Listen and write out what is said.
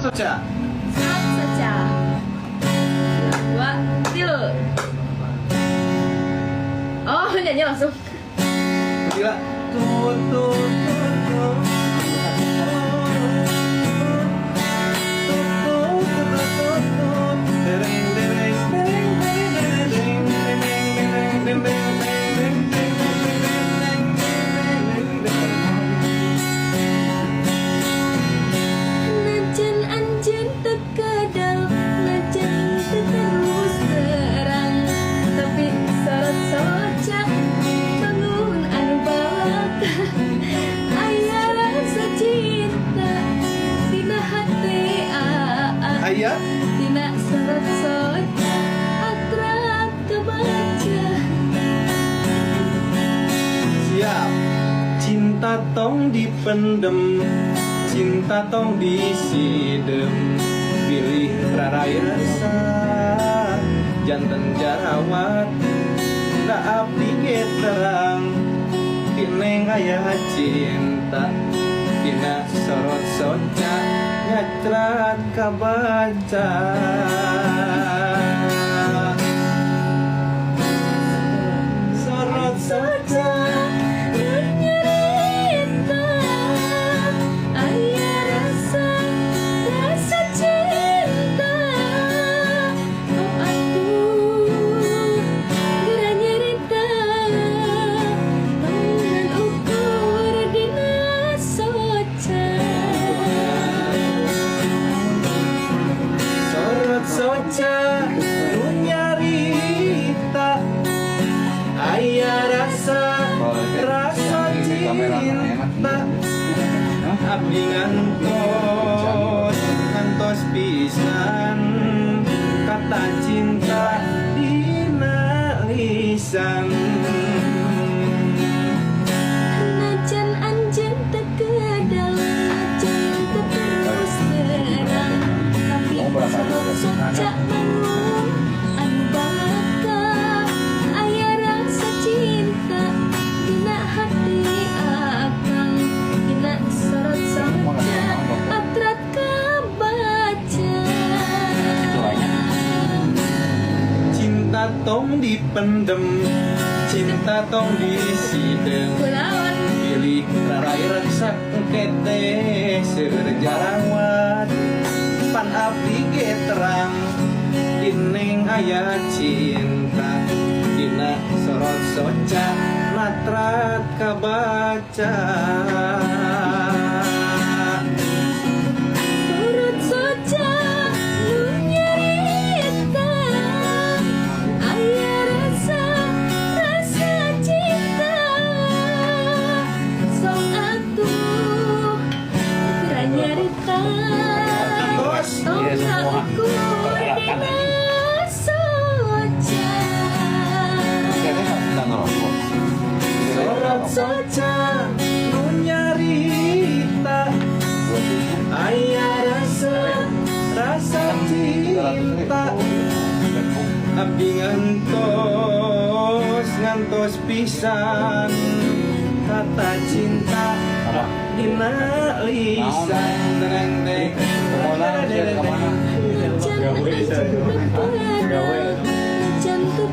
soca. Sorot soca. 2, 3. Oh, nyanyi langsung. Gila. Tut tut tut tut. Najan anjen tekadal, najan terus terang, tapi sorot soca bangun anu balaka. Aya rasa cinta tina hati Ayah. tina sorot soca akrab kebaca. Siap. Cinta tong dipendem, cinta tong disidem, pilih rarayasa janten jarawat, da abdi ge terang, tineng aya cinta, tina sorot soca nyatrat kabaca. Sorot soca Nyerita, aya rasa cinta. Oh atuh, geura nyerita, naungan ukur dina soca. sorot soca nu nyarita, aya rasa cinta, abdi ngantos pisan kata cinta dina lisan. Najan anjeun teu keadal, najan teu terus terang, tapi sorot soca bangun anu balaka. Aya rasa cinta dina hati akang, dina sorot soca atrat kabaca. Cinta tong dipendem, cinta tong disidem, Kulawan pilih rarai reksak kete seueur jarawat, pan abdi ge terang, ineng aya cinta, dina sorot soca natrat kabaca. sorot soca nu nyarita, aya rasa cinta. Sok atuh geura nyarita, tong ukur dina soca. Sorot soca nu nyarita, aya rasa cinta, abdi ngantos pisan kata cinta dina lisan. Tereng teh Najan anjeun teu keadal, najan teu